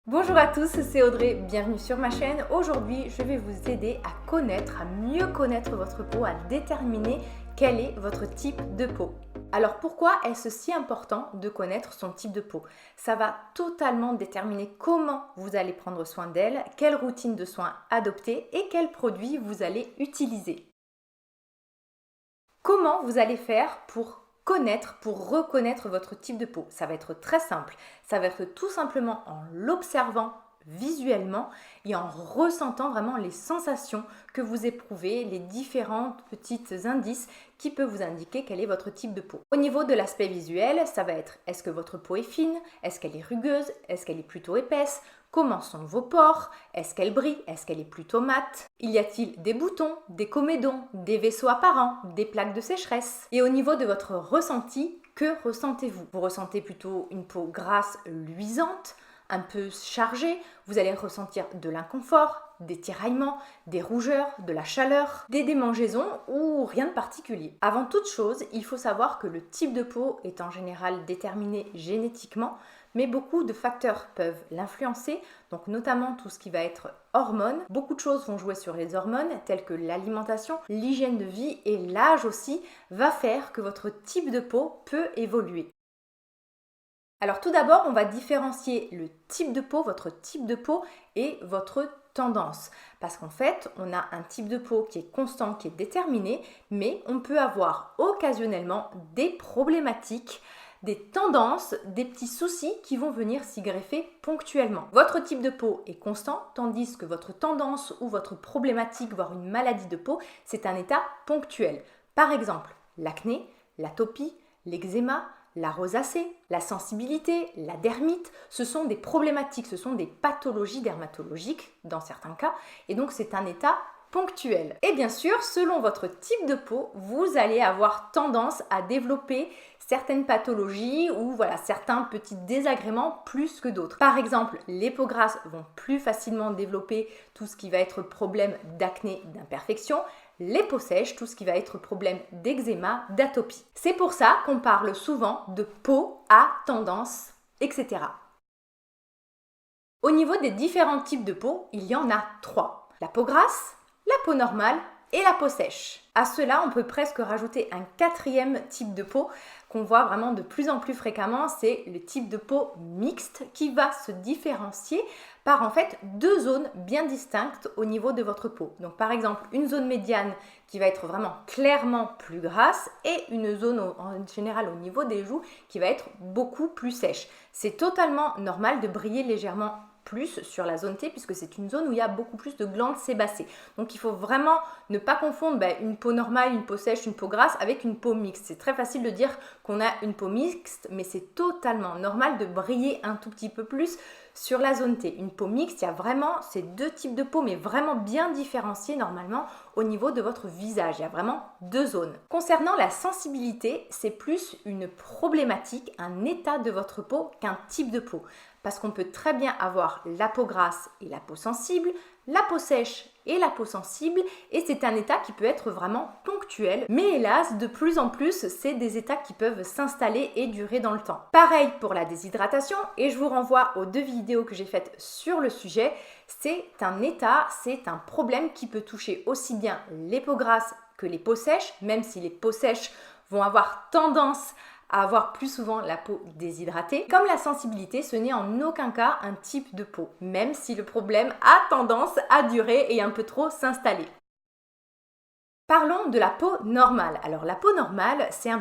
Bonjour à tous, c'est Audrey, bienvenue sur ma chaîne. Aujourd'hui, je vais vous aider à connaître, à mieux connaître votre peau, à déterminer quel est votre type de peau. Alors pourquoi est-ce si important de connaître son type de peau? Ça va totalement déterminer comment vous allez prendre soin d'elle, quelle routine de soins adopter et quels produits vous allez utiliser. Comment vous allez faire pour reconnaître votre type de peau? Ça va être très simple. Ça va être tout simplement en l'observant visuellement et en ressentant vraiment les sensations que vous éprouvez, les différents petits indices qui peuvent vous indiquer quel est votre type de peau. Au niveau de l'aspect visuel, ça va être est-ce que votre peau est fine? Est-ce qu'elle est rugueuse? Est-ce qu'elle est plutôt épaisse? Comment sont vos pores? Est-ce qu'elle brille? Est-ce qu'elle est plutôt mate? Y a-t-il des boutons, des comédons, des vaisseaux apparents, des plaques de sécheresse? Et au niveau de votre ressenti, que ressentez-vous? Vous ressentez plutôt une peau grasse, luisante, un peu chargée? Vous allez ressentir de l'inconfort, des tiraillements, des rougeurs, de la chaleur, des démangeaisons ou rien de particulier. Avant toute chose, il faut savoir que le type de peau est en général déterminé génétiquement, mais beaucoup de facteurs peuvent l'influencer, donc notamment tout ce qui va être hormones. Beaucoup de choses vont jouer sur les hormones, telles que l'alimentation, l'hygiène de vie et l'âge aussi, va faire que votre type de peau peut évoluer. Alors tout d'abord, on va différencier le type de peau, votre type de peau et votre tendance. Parce qu'en fait, on a un type de peau qui est constant, qui est déterminé, mais on peut avoir occasionnellement des problématiques, des tendances, des petits soucis qui vont venir s'y greffer ponctuellement. Votre type de peau est constant, tandis que votre tendance ou votre problématique, voire une maladie de peau, c'est un état ponctuel. Par exemple, l'acné, l'atopie, l'eczéma, la rosacée, la sensibilité, la dermite, ce sont des problématiques, ce sont des pathologies dermatologiques dans certains cas, et donc c'est un état ponctuel. Et bien sûr, selon votre type de peau, vous allez avoir tendance à développer certaines pathologies ou voilà, certains petits désagréments plus que d'autres. Par exemple, les peaux grasses vont plus facilement développer tout ce qui va être problème d'acné, d'imperfection. Les peaux sèches, tout ce qui va être problème d'eczéma, d'atopie. C'est pour ça qu'on parle souvent de peau à tendance, etc. Au niveau des différents types de peau, il y en a 3. La peau grasse, la peau normale et la peau sèche. À cela, on peut presque rajouter un 4e type de peau qu'on voit vraiment de plus en plus fréquemment, c'est le type de peau mixte qui va se différencier par en fait 2 zones bien distinctes au niveau de votre peau. Donc par exemple, une zone médiane qui va être vraiment clairement plus grasse et une zone en général au niveau des joues qui va être beaucoup plus sèche. C'est totalement normal de briller légèrement plus sur la zone T puisque c'est une zone où il y a beaucoup plus de glandes sébacées. Donc il faut vraiment ne pas confondre une peau normale, une peau sèche, une peau grasse avec une peau mixte. C'est très facile de dire qu'on a une peau mixte, mais c'est totalement normal de briller un tout petit peu plus sur la zone T. Une peau mixte, il y a vraiment ces 2 types de peau, mais vraiment bien différenciés normalement au niveau de votre visage. Il y a vraiment 2 zones. Concernant la sensibilité, c'est plus une problématique, un état de votre peau qu'un type de peau. Parce qu'on peut très bien avoir la peau grasse et la peau sensible, la peau sèche et la peau sensible, et c'est un état qui peut être vraiment ponctuel. Mais hélas, de plus en plus, c'est des états qui peuvent s'installer et durer dans le temps. Pareil pour la déshydratation, et je vous renvoie aux 2 vidéos que j'ai faites sur le sujet. C'est un état, c'est un problème qui peut toucher aussi bien les peaux grasses que les peaux sèches, même si les peaux sèches vont avoir tendance à avoir plus souvent la peau déshydratée. Comme la sensibilité, ce n'est en aucun cas un type de peau, même si le problème a tendance à durer et un peu trop s'installer. Parlons de la peau normale. Alors la peau normale, c'est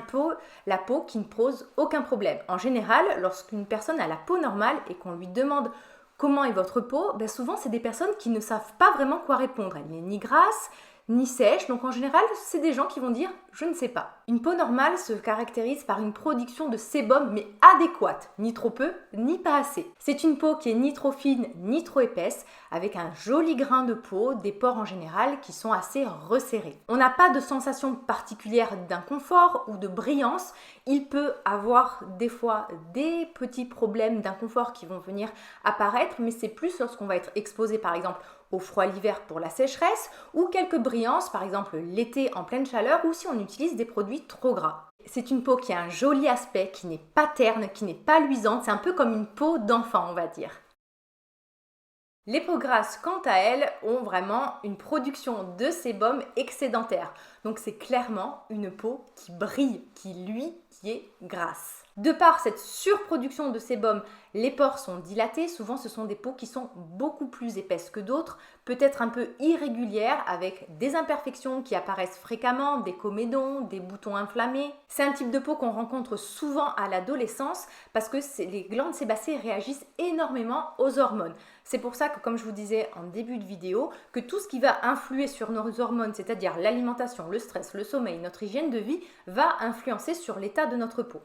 la peau qui ne pose aucun problème. En général, lorsqu'une personne a la peau normale et qu'on lui demande comment est votre peau, souvent c'est des personnes qui ne savent pas vraiment quoi répondre. Elle n'est ni grasse, ni sèche, donc en général, c'est des gens qui vont dire « je ne sais pas ». Une peau normale se caractérise par une production de sébum, mais adéquate, ni trop peu, ni pas assez. C'est une peau qui est ni trop fine, ni trop épaisse, avec un joli grain de peau, des pores en général qui sont assez resserrés. On n'a pas de sensation particulière d'inconfort ou de brillance. Il peut avoir des fois des petits problèmes d'inconfort qui vont venir apparaître, mais c'est plus lorsqu'on va être exposé par exemple au froid l'hiver pour la sécheresse ou quelques brillances par exemple l'été en pleine chaleur ou si on utilise des produits trop gras. C'est une peau qui a un joli aspect, qui n'est pas terne, qui n'est pas luisante, c'est un peu comme une peau d'enfant on va dire. Les peaux grasses, quant à elles, ont vraiment une production de sébum excédentaire. Donc c'est clairement une peau qui brille, qui est grasse. De par cette surproduction de sébum, les pores sont dilatés. Souvent, ce sont des peaux qui sont beaucoup plus épaisses que d'autres, peut-être un peu irrégulières, avec des imperfections qui apparaissent fréquemment, des comédons, des boutons inflammés. C'est un type de peau qu'on rencontre souvent à l'adolescence parce que les glandes sébacées réagissent énormément aux hormones. C'est pour ça que, comme je vous disais en début de vidéo, que tout ce qui va influer sur nos hormones, c'est-à-dire l'alimentation, le stress, le sommeil, notre hygiène de vie, va influencer sur l'état de notre peau.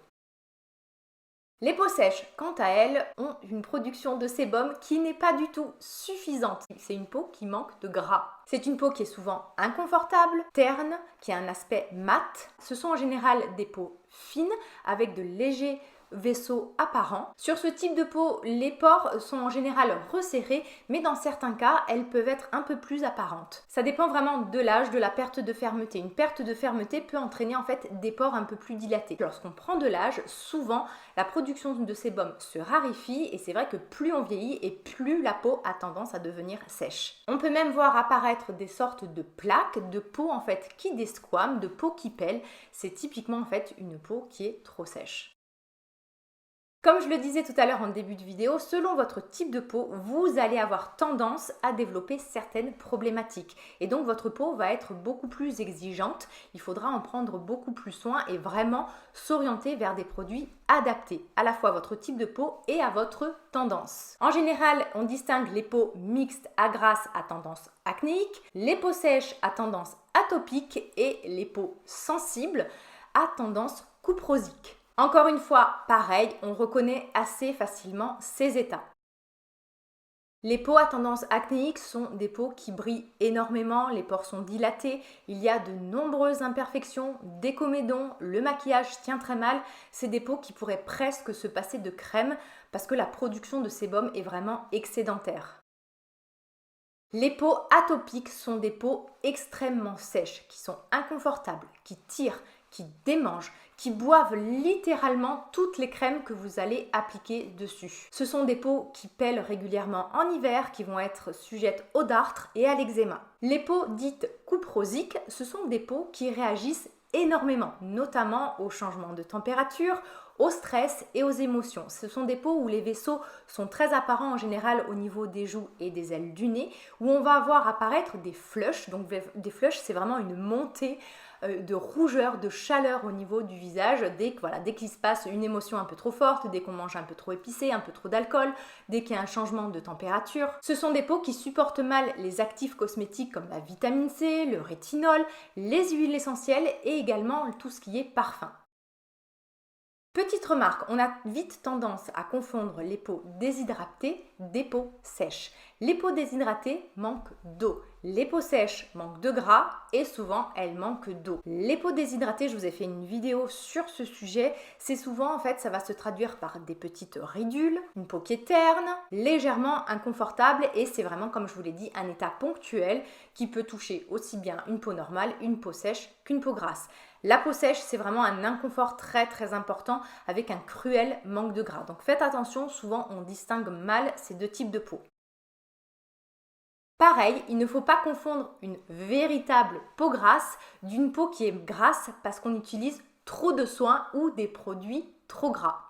Les peaux sèches, quant à elles, ont une production de sébum qui n'est pas du tout suffisante. C'est une peau qui manque de gras. C'est une peau qui est souvent inconfortable, terne, qui a un aspect mat. Ce sont en général des peaux fines avec de légers vaisseaux apparents. Sur ce type de peau, les pores sont en général resserrés, mais dans certains cas, elles peuvent être un peu plus apparentes. Ça dépend vraiment de l'âge, de la perte de fermeté. Une perte de fermeté peut entraîner en fait des pores un peu plus dilatés. Lorsqu'on prend de l'âge, souvent la production de sébum se raréfie et c'est vrai que plus on vieillit et plus la peau a tendance à devenir sèche. On peut même voir apparaître des sortes de plaques de peau en fait qui desquament, de peau qui pèle. C'est typiquement en fait une peau qui est trop sèche. Comme je le disais tout à l'heure en début de vidéo, selon votre type de peau, vous allez avoir tendance à développer certaines problématiques. Et donc votre peau va être beaucoup plus exigeante, il faudra en prendre beaucoup plus soin et vraiment s'orienter vers des produits adaptés à la fois à votre type de peau et à votre tendance. En général, on distingue les peaux mixtes à grasses à tendance acnéique, les peaux sèches à tendance atopique et les peaux sensibles à tendance cuprosique. Encore une fois, pareil, on reconnaît assez facilement ces états. Les peaux à tendance acnéique sont des peaux qui brillent énormément, les pores sont dilatés, il y a de nombreuses imperfections, des comédons, le maquillage tient très mal. C'est des peaux qui pourraient presque se passer de crème parce que la production de sébum est vraiment excédentaire. Les peaux atopiques sont des peaux extrêmement sèches, qui sont inconfortables, qui tirent, qui démangent, qui boivent littéralement toutes les crèmes que vous allez appliquer dessus. Ce sont des peaux qui pèlent régulièrement en hiver, qui vont être sujettes au dartre et à l'eczéma. Les peaux dites cuprosiques, ce sont des peaux qui réagissent énormément, notamment au changement de température, au stress et aux émotions. Ce sont des peaux où les vaisseaux sont très apparents en général au niveau des joues et des ailes du nez, où on va voir apparaître des flushs. Donc des flushs, c'est vraiment une montée de rougeur, de chaleur au niveau du visage dès qu'il se passe une émotion un peu trop forte, dès qu'on mange un peu trop épicé, un peu trop d'alcool, dès qu'il y a un changement de température. Ce sont des peaux qui supportent mal les actifs cosmétiques comme la vitamine C, le rétinol, les huiles essentielles et également tout ce qui est parfum. Petite remarque, on a vite tendance à confondre les peaux déshydratées des peaux sèches. Les peaux déshydratées manquent d'eau. Les peaux sèches manquent de gras et souvent elles manquent d'eau. Les peaux déshydratées, je vous ai fait une vidéo sur ce sujet. C'est souvent en fait, ça va se traduire par des petites ridules, une peau qui est terne, légèrement inconfortable et c'est vraiment, comme je vous l'ai dit, un état ponctuel qui peut toucher aussi bien une peau normale, une peau sèche qu'une peau grasse. La peau sèche, c'est vraiment un inconfort très très important avec un cruel manque de gras. Donc faites attention, souvent on distingue mal ces deux types de peau. Pareil, il ne faut pas confondre une véritable peau grasse d'une peau qui est grasse parce qu'on utilise trop de soins ou des produits trop gras.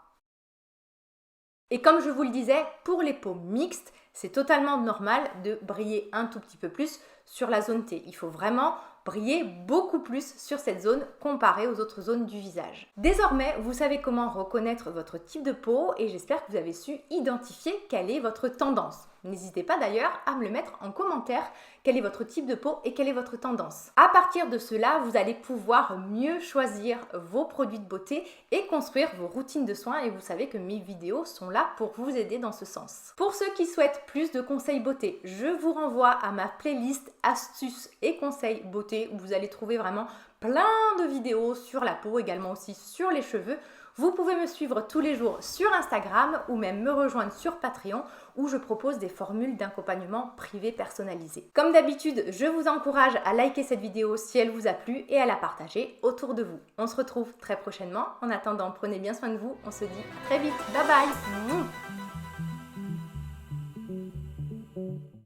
Et comme je vous le disais, pour les peaux mixtes, c'est totalement normal de briller un tout petit peu plus sur la zone T. Il faut vraiment briller beaucoup plus sur cette zone comparée aux autres zones du visage. Désormais, vous savez comment reconnaître votre type de peau et j'espère que vous avez su identifier quelle est votre tendance. N'hésitez pas d'ailleurs à me le mettre en commentaire, quel est votre type de peau et quelle est votre tendance. À partir de cela, vous allez pouvoir mieux choisir vos produits de beauté et construire vos routines de soins et vous savez que mes vidéos sont là pour vous aider dans ce sens. Pour ceux qui souhaitent plus de conseils beauté, je vous renvoie à ma playlist astuces et conseils beauté où vous allez trouver vraiment plein de vidéos sur la peau, également aussi sur les cheveux. Vous pouvez me suivre tous les jours sur Instagram ou même me rejoindre sur Patreon où je propose des formules d'accompagnement privé personnalisées. Comme d'habitude, je vous encourage à liker cette vidéo si elle vous a plu et à la partager autour de vous. On se retrouve très prochainement. En attendant, prenez bien soin de vous. On se dit à très vite. Bye bye.